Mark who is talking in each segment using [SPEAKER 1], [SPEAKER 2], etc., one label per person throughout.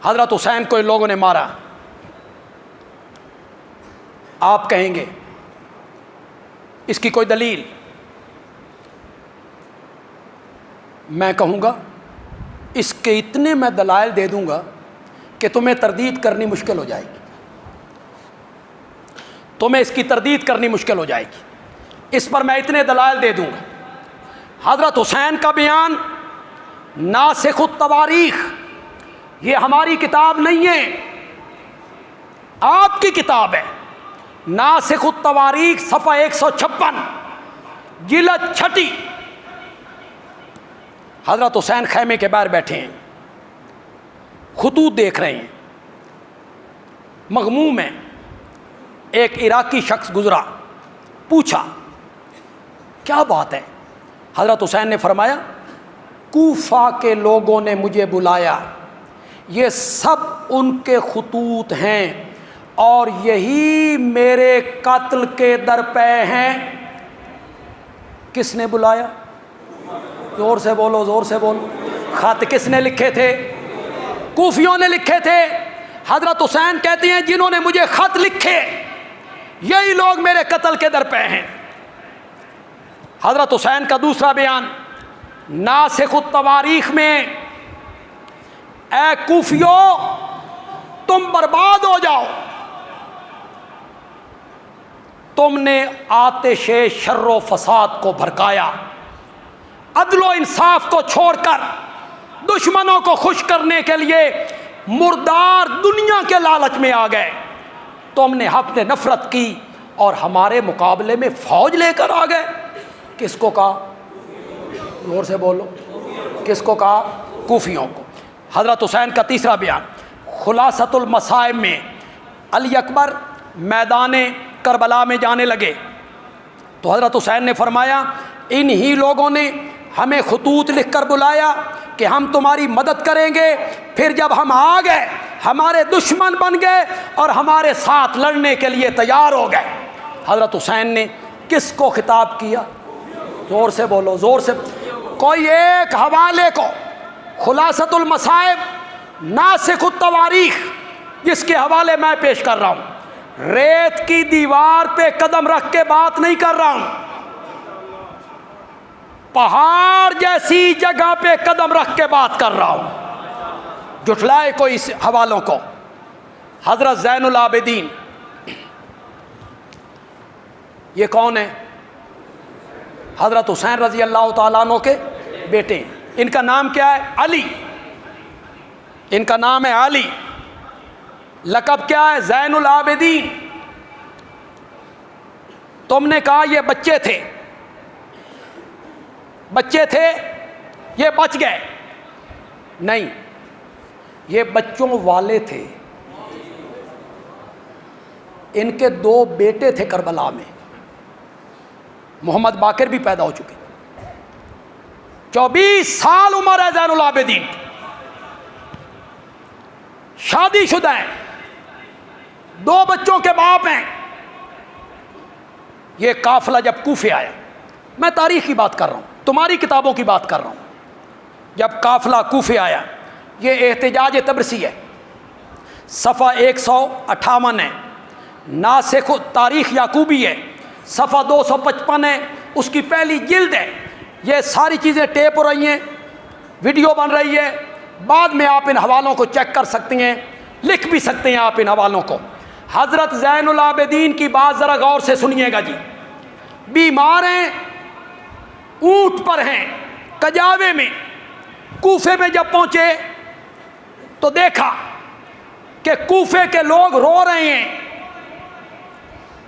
[SPEAKER 1] حضرت حسین کو ان لوگوں نے مارا. آپ کہیں گے اس کی کوئی دلیل؟ میں کہوں گا اس کے اتنے میں دلائل دے دوں گا کہ تمہیں تردید کرنی مشکل ہو جائے گی. تمہیں اس کی تردید کرنی مشکل ہو جائے گی. اس پر میں اتنے دلائل دے دوں گا. حضرت حسین کا بیان ناسخ التواریخ، یہ ہماری کتاب نہیں ہے، آپ کی کتاب ہے. ناسخ التواریخ صفحہ 156 جلد 6. حضرت حسین خیمے کے باہر بیٹھے ہیں، خطوط دیکھ رہے ہیں، مغموم ہیں. ایک عراقی شخص گزرا، پوچھا کیا بات ہے؟ حضرت حسین نے فرمایا کوفہ کے لوگوں نے مجھے بلایا، یہ سب ان کے خطوط ہیں اور یہی میرے قتل کے درپے ہیں. کس نے بلایا؟ زور سے بولو، زور سے بولو. خط کس نے لکھے تھے؟ کوفیوں نے لکھے تھے. حضرت حسین کہتے ہیں جنہوں نے مجھے خط لکھے یہی لوگ میرے قتل کے درپے ہیں. حضرت حسین کا دوسرا بیان ناسخ التواریخ میں، اے کوفیو تم برباد ہو جاؤ، تم نے آتش شر و فساد کو بھڑکایا، عدل و انصاف کو چھوڑ کر دشمنوں کو خوش کرنے کے لیے مردار دنیا کے لالچ میں آ گئے. تم نے حق نے نفرت کی اور ہمارے مقابلے میں فوج لے کر آ گئے. کس کو کہا؟ زور سے بولو. کس کو کہا؟ کوفیوں کو. حضرت حسین کا تیسرا بیان خلاصۃ المصائب میں، علی اکبر میدان کربلا میں جانے لگے تو حضرت حسین نے فرمایا انہی لوگوں نے ہمیں خطوط لکھ کر بلایا کہ ہم تمہاری مدد کریں گے، پھر جب ہم آ گئے ہمارے دشمن بن گئے اور ہمارے ساتھ لڑنے کے لیے تیار ہو گئے. حضرت حسین نے کس کو خطاب کیا؟ زور سے بولو، زور سے. کوئی ایک حوالے کو خلاصۃ المصائب ناسخ التواریخ جس کے حوالے میں پیش کر رہا ہوں، ریت کی دیوار پہ قدم رکھ کے بات نہیں کر رہا ہوں، پہاڑ جیسی جگہ پہ قدم رکھ کے بات کر رہا ہوں. جھٹلائے کوئی اس حوالوں کو. حضرت زین العابدین، یہ کون ہے؟ حضرت حسین رضی اللہ تعالیٰ عنہ کے بیٹے ہیں. ان کا نام کیا ہے؟ علی. ان کا نام ہے علی. لقب کیا ہے؟ زین العابدین. تم نے کہا یہ بچے تھے، بچے تھے، یہ بچ گئے. نہیں، یہ بچوں والے تھے. ان کے 2 بیٹے تھے کربلا میں. محمد باقر بھی پیدا ہو چکے. 24 سال عمر ہے زین العابدین، شادی شدہ ہیں، 2 بچوں کے باپ ہیں. یہ قافلہ جب کوفے آیا، میں تاریخ کی بات کر رہا ہوں، تمہاری کتابوں کی بات کر رہا ہوں. جب قافلہ کوفے آیا، یہ احتجاج تبرسی ہے، صفحہ 158 ہے. ناسخ تاریخ یعقوبی ہے، صفحہ 255 ہے، اس کی پہلی جلد ہے. یہ ساری چیزیں ٹیپ ہو رہی ہیں، ویڈیو بن رہی ہے. بعد میں آپ ان حوالوں کو چیک کر سکتے ہیں، لکھ بھی سکتے ہیں آپ ان حوالوں کو. حضرت زین العابدین کی بات ذرا غور سے سنیے گا جی. بیمار ہیں، اونٹ پر ہیں، کجاوے میں. کوفے میں جب پہنچے تو دیکھا کہ کوفے کے لوگ رو رہے ہیں،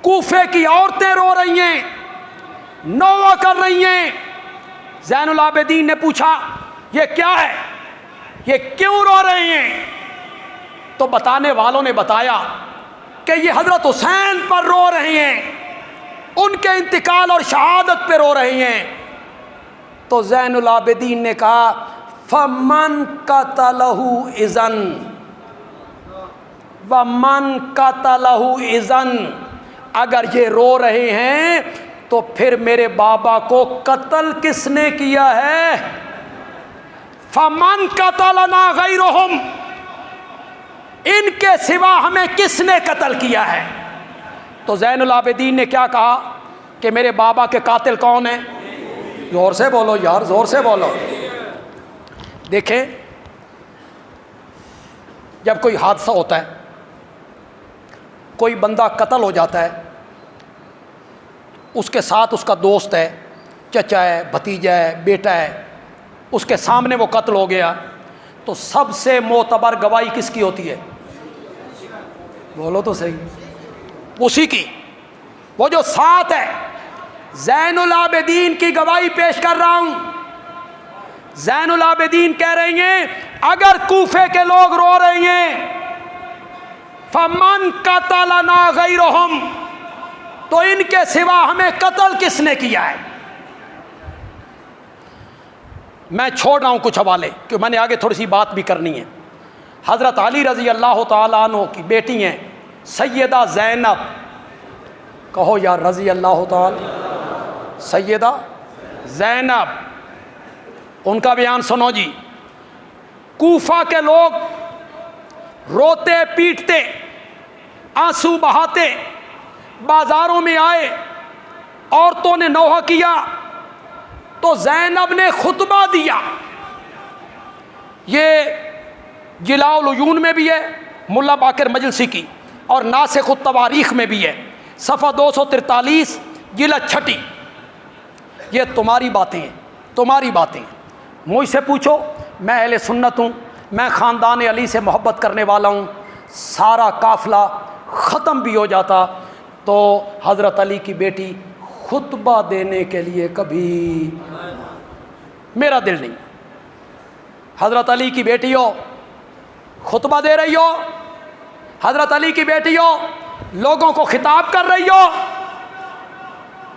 [SPEAKER 1] کوفے کی عورتیں رو رہی ہیں، نوحہ کر رہی ہیں. زین العابدین نے پوچھا یہ کیا ہے، یہ کیوں رو رہے ہیں؟ تو بتانے والوں نے بتایا کہ یہ حضرت حسین پر رو رہے ہیں، ان کے انتقال اور شہادت پہ رو رہے ہیں. تو زین العابدین نے کہا فمن قتلہ اذن ومن قتلہ اذن، اگر یہ رو رہے ہیں تو پھر میرے بابا کو قتل کس نے کیا ہے؟ فمن قتلنا غیرہم، ان کے سوا ہمیں کس نے قتل کیا ہے؟ تو زین العابدین نے کیا کہا کہ میرے بابا کے قاتل کون ہیں؟ زور سے بولو یار، زور سے بولو۔ دیکھیں، جب کوئی حادثہ ہوتا ہے، کوئی بندہ قتل ہو جاتا ہے، اس کے ساتھ اس کا دوست ہے، چچا ہے، بھتیجا ہے، بیٹا ہے، اس کے سامنے وہ قتل ہو گیا، تو سب سے معتبر گواہی کس کی ہوتی ہے؟ بولو تو صحیح، اسی کی۔ وہ جو ساتھ ہے، زین العابدین کی گواہی پیش کر رہا ہوں۔ زین العابدین کہہ رہے ہیں اگر کوفے کے لوگ رو رہے ہیں فمن قتلنا غیرہم، تو ان کے سوا ہمیں قتل کس نے کیا ہے؟ میں چھوڑ رہا ہوں کچھ حوالے، کہ میں نے آگے تھوڑی سی بات بھی کرنی ہے۔ حضرت علی رضی اللہ تعالیٰ عنہ کی بیٹی ہیں سیدہ زینب، کہو یار رضی اللہ تعالیٰ، سیدہ زینب، ان کا بیان سنو جی۔ کوفہ کے لوگ روتے پیٹتے آنسو بہاتے بازاروں میں آئے، عورتوں نے نوحہ کیا، تو زینب نے خطبہ دیا۔ یہ جلاء العیون میں بھی ہے ملا باقر مجلسی کی، اور ناسخ التواریخ میں بھی ہے، صفحہ 243 جلد 6۔ یہ تمہاری باتیں ہیں، تمہاری باتیں ہیں۔ مجھ سے پوچھو، میں اہل سنت ہوں، میں خاندان علی سے محبت کرنے والا ہوں، سارا قافلہ ختم بھی ہو جاتا تو حضرت علی کی بیٹی خطبہ دینے کے لیے کبھی میرا دل نہیں۔ حضرت علی کی بیٹی ہو، خطبہ دے رہی ہو، حضرت علی کی بیٹی ہو، لوگوں کو خطاب کر رہی ہو،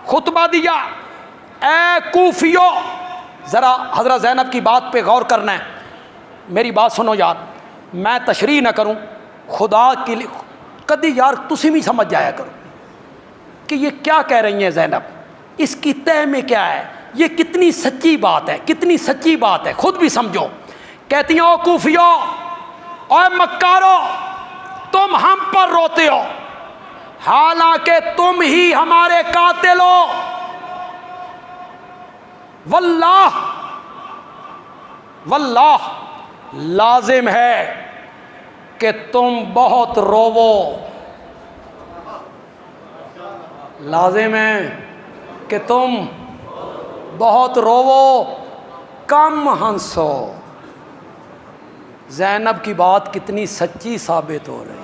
[SPEAKER 1] خطبہ دیا۔ اے کوفیو، ذرا حضرت زینب کی بات پہ غور کرنا ہے، میری بات سنو یار، میں تشریح نہ کروں، خدا کی کدی یار تسی بھی سمجھ جایا کرو کہ یہ کیا کہہ رہی ہیں زینب، اس کی تہ میں کیا ہے، یہ کتنی سچی بات ہے، کتنی سچی بات ہے، خود بھی سمجھو۔ کہتی ہیں او کوفیو، اے مکارو، تم ہم پر روتے ہو حالانکہ تم ہی ہمارے قاتل ہو، واللہ واللہ لازم ہے کہ تم بہت روو، لازم ہے کہ تم بہت روو، کم ہنسو۔ زینب کی بات کتنی سچی ثابت ہو رہی،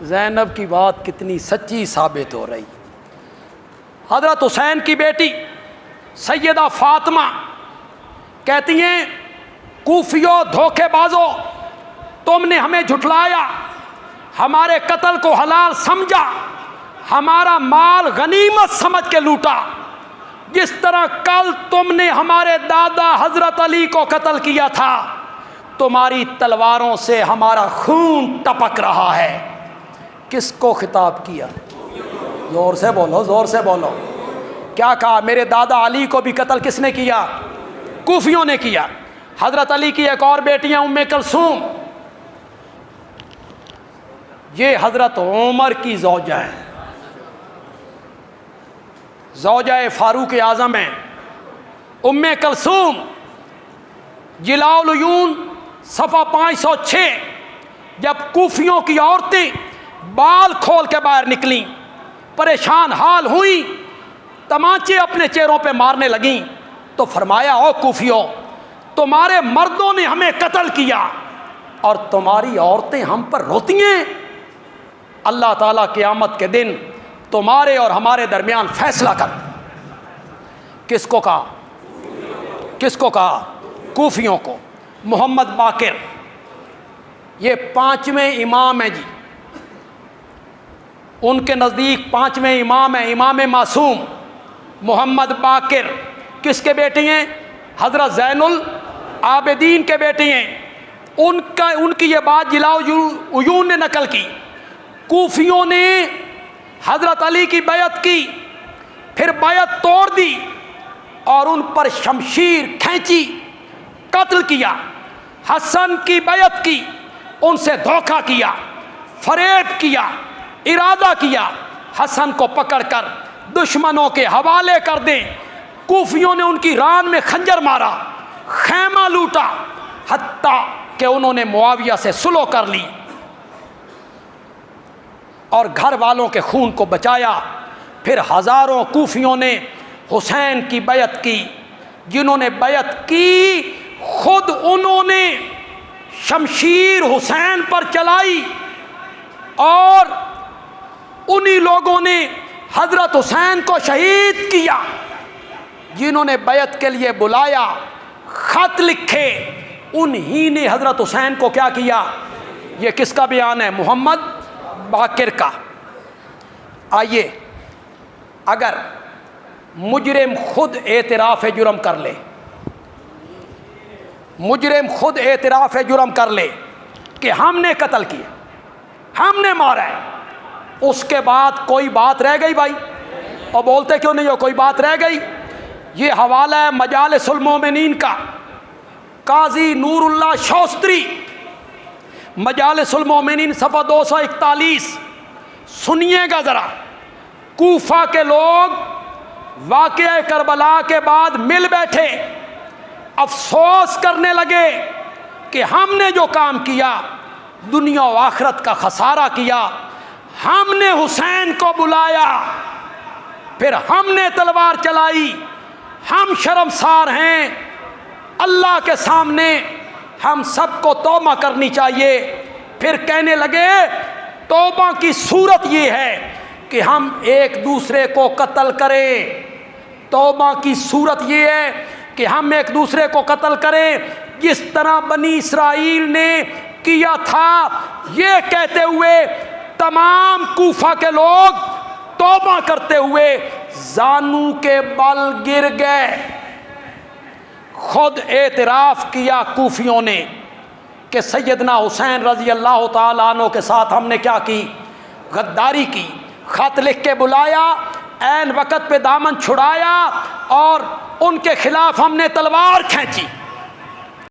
[SPEAKER 1] زینب کی بات کتنی سچی ثابت ہو رہی۔ حضرت حسین کی بیٹی سیدہ فاطمہ کہتی ہیں کوفیو دھوکے بازو، تم نے ہمیں جھٹلایا، ہمارے قتل کو حلال سمجھا، ہمارا مال غنیمت سمجھ کے لوٹا، جس طرح کل تم نے ہمارے دادا حضرت علی کو قتل کیا تھا، تمہاری تلواروں سے ہمارا خون ٹپک رہا ہے۔ کس کو خطاب کیا؟ زور سے بولو، زور سے بولو۔ کیا کہا؟ میرے دادا علی کو بھی قتل کس نے کیا؟ کوفیوں نے کیا۔ حضرت علی کی ایک اور بیٹیاں ام کلثوم، یہ حضرت عمر کی زوجہ ہیں، زوجہ فاروق اعظم ہیں ام کلثوم۔ جلاء العیون صفحہ 506، جب کوفیوں کی عورتیں بال کھول کے باہر نکلیں، پریشان حال ہوئیں، تمانچے اپنے چہروں پہ مارنے لگیں، تو فرمایا او کوفیوں، تمہارے مردوں نے ہمیں قتل کیا اور تمہاری عورتیں ہم پر روتی ہیں، اللہ تعالیٰ قیامت کے دن تمہارے اور ہمارے درمیان فیصلہ کر۔ کس کو کہا؟ کس کو کہا؟ کوفیوں کو۔ محمد باقر، یہ 5ویں امام ہیں جی، ان کے نزدیک 5ویں امام ہیں، امام معصوم محمد باقر۔ کس کے بیٹے ہیں؟ حضرت زین العابدین کے بیٹے ہیں۔ ان کی یہ بات جلاء العیون نے نقل کی۔ کوفیوں نے حضرت علی کی بیعت کی، پھر بیعت توڑ دی اور ان پر شمشیر کھینچی، قتل کیا۔ حسن کی بیعت کی، ان سے دھوکہ کیا، فریب کیا، ارادہ کیا حسن کو پکڑ کر دشمنوں کے حوالے کر دیں۔ کوفیوں نے ان کی ران میں خنجر مارا، خیمہ لوٹا، حتیٰ کہ انہوں نے معاویہ سے صلح کر لی اور گھر والوں کے خون کو بچایا۔ پھر ہزاروں کوفیوں نے حسین کی بیعت کی۔ جنہوں نے بیعت کی خود انہوں نے شمشیر حسین پر چلائی، اور انہی لوگوں نے حضرت حسین کو شہید کیا۔ جنہوں نے بیعت کے لیے بلایا، خط لکھے، انہی نے حضرت حسین کو کیا کیا؟ یہ کس کا بیان ہے؟ محمد باقر کا۔ آئیے، اگر مجرم خود اعتراف جرم کر لے، مجرم خود اعتراف جرم کر لے کہ ہم نے قتل کیا، ہم نے مارا ہے، اس کے بعد کوئی بات رہ گئی بھائی؟ اور بولتے کیوں نہیں ہو کوئی بات رہ گئی؟ یہ حوالہ ہے مجالس المومنین کا، قاضی نور اللہ شوستری، مجالس المومنین صفحہ 241۔ سنیے گا ذرا، کوفہ کے لوگ واقعہ کربلا کے بعد مل بیٹھے، افسوس کرنے لگے کہ ہم نے جو کام کیا دنیا و آخرت کا خسارہ کیا۔ ہم نے حسین کو بلایا، پھر ہم نے تلوار چلائی، ہم شرمسار ہیں اللہ کے سامنے، ہم سب کو توبہ کرنی چاہیے۔ پھر کہنے لگے توبہ کی صورت یہ ہے کہ ہم ایک دوسرے کو قتل کریں، توبہ کی صورت یہ ہے کہ ہم ایک دوسرے کو قتل کریں جس طرح بنی اسرائیل نے کیا تھا۔ یہ کہتے ہوئے تمام کوفہ کے لوگ توبہ کرتے ہوئے زانو کے بل گر گئے۔ خود اعتراف کیا کوفیوں نے کہ سیدنا حسین رضی اللہ تعالیٰ عنہ کے ساتھ ہم نے کیا کی؟ غداری کی۔ خط لکھ کے بلایا، عین وقت پہ دامن چھڑایا، اور ان کے خلاف ہم نے تلوار کھینچی۔